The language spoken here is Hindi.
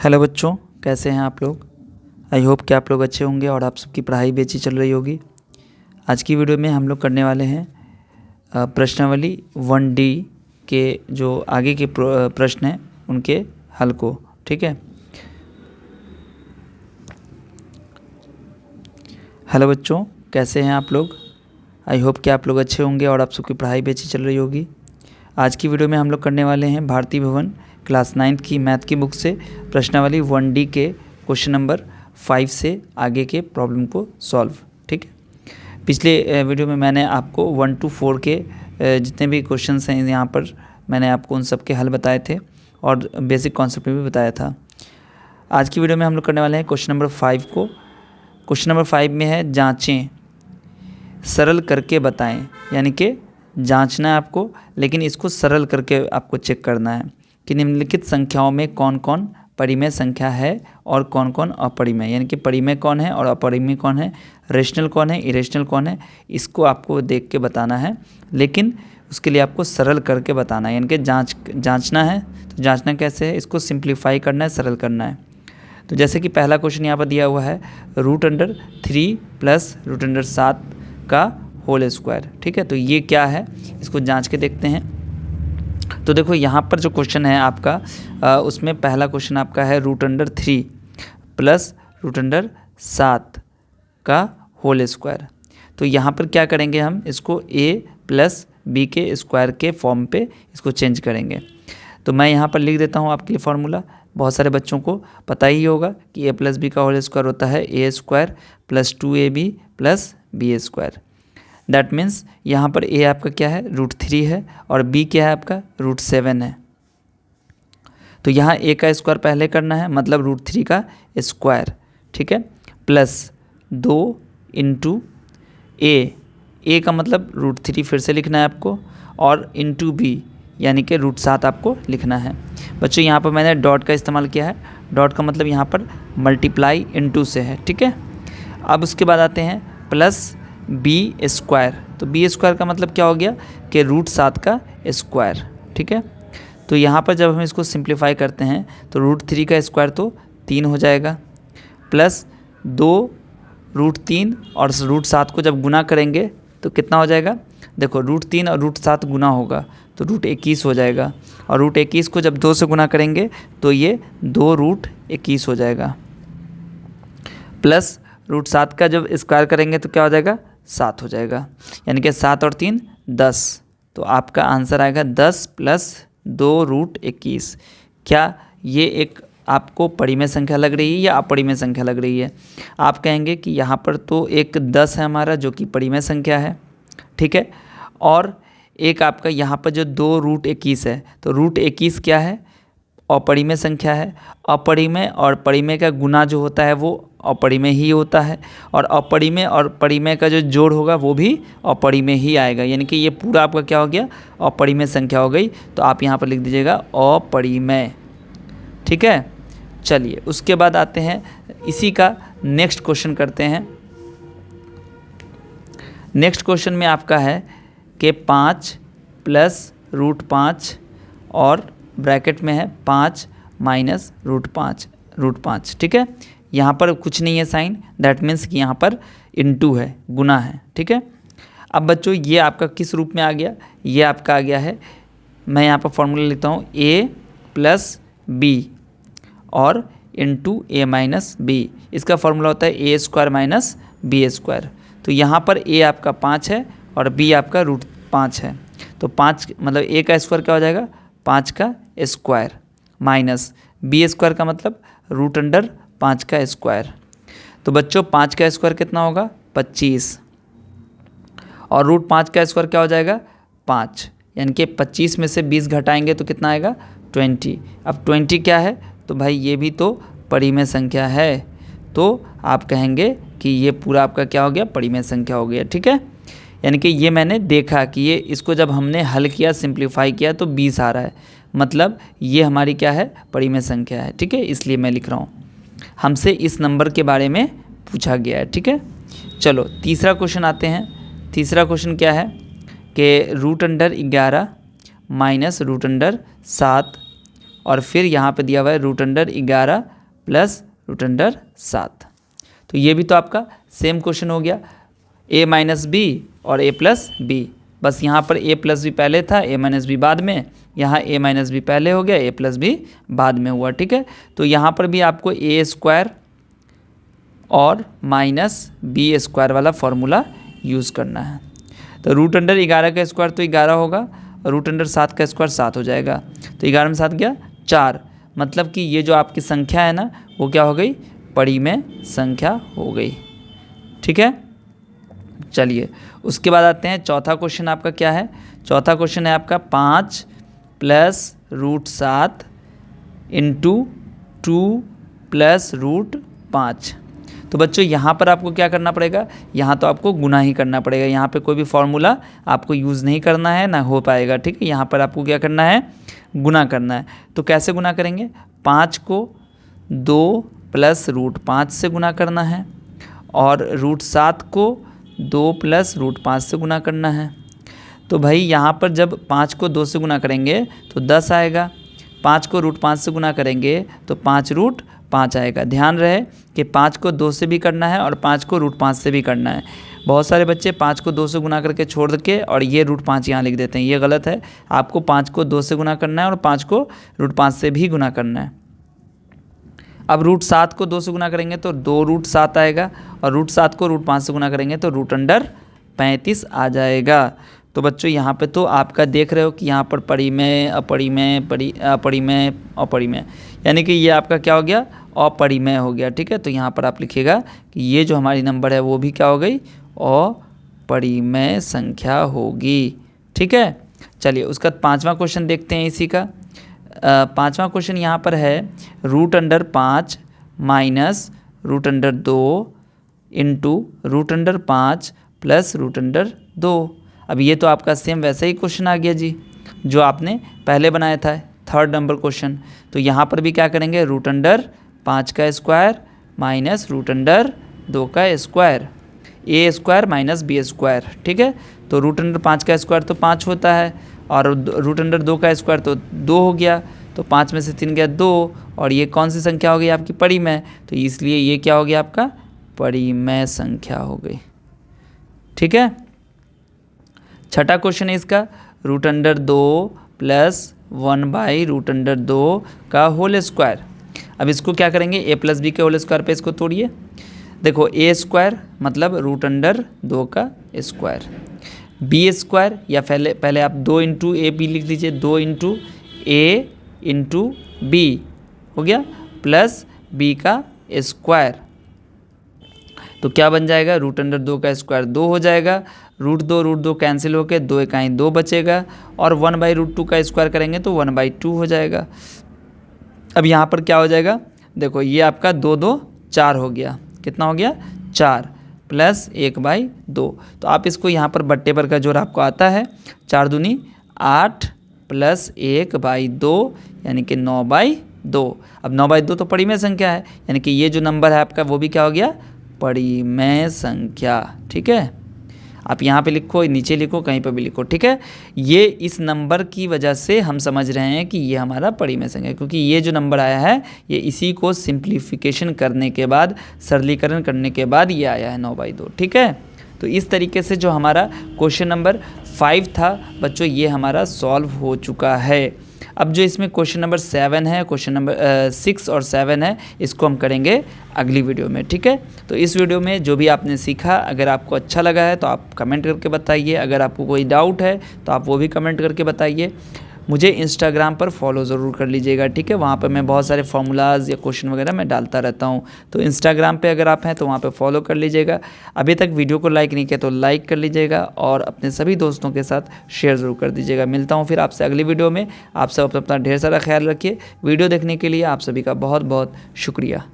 हेलो बच्चों, कैसे हैं आप लोग। आई होप कि आप लोग अच्छे होंगे और आप सबकी पढ़ाई भी अच्छी चल रही होगी। आज की वीडियो में हम लोग करने वाले हैं प्रश्नावली 1D के जो आगे के प्रश्न हैं उनके हल को। ठीक है। हेलो बच्चों, कैसे हैं आप लोग। आई होप कि आप लोग अच्छे होंगे और आप सबकी पढ़ाई भी अच्छी चल रही होगी। आज की वीडियो में हम लोग करने वाले हैं भारती भवन क्लास 9th की मैथ की बुक से प्रश्नावली 1D के क्वेश्चन नंबर 5 से आगे के प्रॉब्लम को सॉल्व। ठीक है। पिछले वीडियो में मैंने आपको 1 to 4 के जितने भी क्वेश्चंस हैं यहाँ पर मैंने आपको उन सब के हल बताए थे और बेसिक कॉन्सेप्ट भी बताया था। आज की वीडियो में हम लोग करने वाले हैं क्वेश्चन नंबर 5 को। क्वेश्चन नंबर 5 में है जाँचें सरल करके बताएं, यानी कि जांचना है आपको, लेकिन इसको सरल करके आपको चेक करना है कि निम्नलिखित संख्याओं में कौन कौन परिमेय संख्या है और कौन कौन अपरिमेय, यानी कि परिमेय कौन है और अपरिमेय कौन है, रेशनल कौन है, इरेशनल कौन है, इसको आपको देख के बताना है। लेकिन उसके लिए आपको सरल करके बताना है, यानी कि जांचना है। तो जांचना कैसे है, इसको सिंप्लीफाई करना है, सरल करना है। तो जैसे कि पहला क्वेश्चन यहाँ पर दिया हुआ है √3 प्लस √7 का होल स्क्वायर। ठीक है, तो ये क्या है, इसको जांच के देखते हैं। तो देखो यहाँ पर जो क्वेश्चन है आपका उसमें पहला क्वेश्चन आपका है √3 प्लस √7 का होल स्क्वायर। तो यहाँ पर क्या करेंगे, हम इसको a प्लस बी के स्क्वायर के फॉर्म पे इसको चेंज करेंगे। तो मैं यहाँ पर लिख देता हूँ आपके लिए फार्मूला। बहुत सारे बच्चों को पता ही होगा कि a प्लस बी का होल स्क्वायर होता है a² plus 2ab plus b²। That means यहाँ पर a आपका क्या है, √3 है और b क्या है आपका √7 है। तो यहाँ a का स्क्वायर पहले करना है, मतलब √3 का स्क्वायर। ठीक है, प्लस 2 इंटू a का मतलब √3 फिर से लिखना है आपको, और इंटू b यानी कि √7 आपको लिखना है। बच्चों यहाँ पर मैंने डॉट का इस्तेमाल किया है। डॉट का मतलब यहाँ पर मल्टीप्लाई इंटू से है। ठीक है, अब उसके बाद आते हैं प्लस b²। तो b² का मतलब क्या हो गया कि √7 का स्क्वायर। ठीक है, तो यहाँ पर जब हम इसको सिंप्लीफाई करते हैं तो √3 का स्क्वायर तो 3 हो जाएगा, प्लस 2 √3 और √7 को जब गुना करेंगे तो कितना हो जाएगा। देखो √3 और √7 गुना होगा तो √21 हो जाएगा, और √21 को जब 2 से गुना करेंगे तो ये 2√21 हो जाएगा, प्लस √7 का जब स्क्वायर करेंगे तो क्या हो जाएगा, 7 हो जाएगा, यानी कि 7 और 3 10। तो आपका आंसर आएगा 10 प्लस 2√21। क्या ये एक आपको परिमेय संख्या लग रही है या अपरिमेय संख्या लग रही है। आप कहेंगे कि यहाँ पर तो एक 10 है हमारा जो कि परिमेय संख्या है। ठीक है, और एक आपका यहाँ पर जो 2√21 है, तो √21 क्या है, अपरिमेय संख्या है। अपरिमेय और परिमेय का गुना जो होता है वो अपरिमेय ही होता है, और अपरिमेय और परिमेय का जो जोड़ होगा वो भी अपरिमेय ही आएगा, यानी कि ये पूरा आपका क्या हो गया, अपरिमेय संख्या हो गई। तो आप यहाँ पर लिख दीजिएगा अपरिमेय। ठीक है, चलिए उसके बाद आते हैं इसी का नेक्स्ट क्वेश्चन करते हैं। नेक्स्ट क्वेश्चन में आपका है कि 5 प्लस √5 और ब्रैकेट में है 5 माइनस √5। ठीक है, यहाँ पर कुछ नहीं है साइन, दैट मीन्स कि यहाँ पर इनटू है, गुना है। ठीक है, अब बच्चों ये आपका किस रूप में आ गया, ये आपका आ गया है, मैं यहाँ पर फॉर्मूला लिखता हूँ a प्लस बी और इंटू a माइनस बी। इसका फॉर्मूला होता है a² माइनस b²। तो यहाँ पर a आपका 5 है और b आपका √5 है। तो 5 मतलब a का स्क्वायर क्या हो जाएगा, 5 का स्क्वायर, माइनस b² का मतलब √5 का स्क्वायर। तो बच्चों 5 का स्क्वायर कितना होगा, 25, और √5 का स्क्वायर क्या हो जाएगा, 5, यानी कि 25 में से 20 घटाएंगे तो कितना आएगा, 20। अब 20 क्या है, तो भाई ये भी तो परिमेय संख्या है, तो आप कहेंगे कि ये पूरा आपका क्या हो गया, परिमेय संख्या हो गया। ठीक है, यानी कि ये मैंने देखा कि ये इसको जब हमने हल किया, सिंप्लीफाई किया तो 20 आ रहा है, मतलब ये हमारी क्या है, परिमेय संख्या है। ठीक है, इसलिए मैं लिख रहा हूँ, हमसे इस नंबर के बारे में पूछा गया है। ठीक है, चलो तीसरा क्वेश्चन आते हैं। तीसरा क्वेश्चन क्या है कि √11 माइनस √7 और फिर यहाँ पे दिया हुआ है √11 प्लस √7। तो ये भी तो आपका सेम क्वेश्चन हो गया, a माइनस बी और a प्लस बी। बस यहाँ पर a प्लस बी पहले था, a माइनस बी बाद में, यहाँ a माइनस बी पहले हो गया, a प्लस बी बाद में हुआ। ठीक है, तो यहाँ पर भी आपको a² और माइनस b² वाला फॉर्मूला यूज़ करना है। तो √11 का स्क्वायर तो 11 होगा और √7 का स्क्वायर 7 हो जाएगा। तो 11 में 7 गया 4, मतलब कि ये जो आपकी संख्या है ना वो क्या हो गई, परिमेय संख्या हो गई। ठीक है, चलिए उसके बाद आते हैं चौथा क्वेश्चन। आपका क्या है, चौथा क्वेश्चन है आपका 5 प्लस √7 इंटू 2 प्लस √5। तो बच्चों यहाँ पर आपको क्या करना पड़ेगा, यहाँ तो आपको गुना ही करना पड़ेगा। यहाँ पे कोई भी फॉर्मूला आपको यूज़ नहीं करना है, ना हो पाएगा। ठीक है, यहाँ पर आपको क्या करना है, गुना करना है। तो कैसे गुना करेंगे, 5 को 2 प्लस √5 से गुना करना है और √7 को 2 प्लस √5 से गुना करना है। तो भाई यहाँ पर जब 5 को 2 से गुना करेंगे तो 10 आएगा, 5 को √5 से गुना करेंगे तो 5 आएगा। ध्यान रहे कि 5 को 2 से भी करना है और 5 को √5 से भी करना है। बहुत सारे बच्चे 5 को 2 से गुना करके छोड़ के और ये √5 यहाँ लिख देते हैं, ये गलत है। आपको 5 को 2 से गुना करना है और 5 को √5 से भी गुना करना है। अब √7 को 2 से गुना करेंगे तो 2√7 आएगा और √7 को √5 से गुना करेंगे तो √35 आ जाएगा। तो बच्चों यहाँ पे तो आपका देख रहे हो कि यहाँ पर परिमेय अपरिमेय अपरिमेय अपरिमेय, यानी कि ये आपका क्या हो गया, अपरिमेय हो गया। ठीक है, तो यहाँ पर आप लिखिएगा कि ये जो हमारी नंबर है वो भी क्या हो गई, अपरिमेय संख्या होगी। ठीक है, चलिए उसका 5वां क्वेश्चन देखते हैं इसी का। 5वां क्वेश्चन यहाँ पर है √5 माइनस √2 इंटू √5 प्लस √2। अब ये तो आपका सेम वैसा ही क्वेश्चन आ गया जी जो आपने पहले बनाया था, 3rd नंबर क्वेश्चन। तो यहाँ पर भी क्या करेंगे, √5 का स्क्वायर माइनस √2 का स्क्वायर, a² माइनस b²। ठीक है, तो √5 का स्क्वायर तो 5 होता है और √2 का स्क्वायर तो 2 हो गया, तो 5 में से 3 गया 2, और ये कौन सी संख्या हो गई आपकी, परिमेय। तो इसलिए ये क्या हो गया आपका, परिमेय संख्या हो गई। ठीक है, छठा क्वेश्चन है इसका √2 प्लस 1/√2 का होल स्क्वायर। अब इसको क्या करेंगे, a प्लस बी के होल स्क्वायर पे इसको तोड़िए। देखो a² मतलब √2 का स्क्वायर, b² या पहले आप 2 इंटू ए बी लिख दीजिए, 2 इंटू ए इंटू बी हो गया प्लस b का स्क्वायर। तो क्या बन जाएगा, √2 का स्क्वायर 2 हो जाएगा, √2 कैंसिल होकर 2 इकाई 2 बचेगा और 1/√2 का स्क्वायर करेंगे तो 1/2 हो जाएगा। अब यहाँ पर क्या हो जाएगा, देखो ये आपका 2 2 4 हो गया, कितना हो गया 4 प्लस 1/2। तो आप इसको यहाँ पर बट्टे पर का जोड़ आपको आता है, 4 दूनी 8 प्लस 1/2 यानी कि 9/2। अब 9/2 तो परिमेय संख्या है, यानी कि ये जो नंबर है आपका वो भी क्या हो गया, परिमेय संख्या। ठीक है, आप यहाँ पे लिखो, नीचे लिखो, कहीं पर भी लिखो। ठीक है, ये इस नंबर की वजह से हम समझ रहे हैं कि ये हमारा परिमेय संख्या है, क्योंकि ये जो नंबर आया है ये इसी को सिंप्लीफिकेशन करने के बाद, सरलीकरण करने के बाद ये आया है 9/2। ठीक है, तो इस तरीके से जो हमारा क्वेश्चन नंबर 5 था बच्चों, ये हमारा सॉल्व हो चुका है। अब जो इसमें क्वेश्चन नंबर 7 है, क्वेश्चन नंबर 6 और 7 है, इसको हम करेंगे अगली वीडियो में। ठीक है, तो इस वीडियो में जो भी आपने सीखा, अगर आपको अच्छा लगा है तो आप कमेंट करके बताइए, अगर आपको कोई डाउट है तो आप वो भी कमेंट करके बताइए। मुझे इंस्टाग्राम पर फॉलो ज़रूर कर लीजिएगा। ठीक है, वहाँ पर मैं बहुत सारे फार्मूलाज या क्वेश्चन वगैरह मैं डालता रहता हूँ, तो इंस्टाग्राम पे अगर आप हैं तो वहाँ पे फॉलो कर लीजिएगा। अभी तक वीडियो को लाइक नहीं किया तो लाइक कर लीजिएगा और अपने सभी दोस्तों के साथ शेयर ज़रूर कर दीजिएगा। मिलता हूँ फिर आपसे अगली वीडियो में। आप सब अपना ढेर सारा ख्याल रखिए। वीडियो देखने के लिए आप सभी का बहुत बहुत शुक्रिया।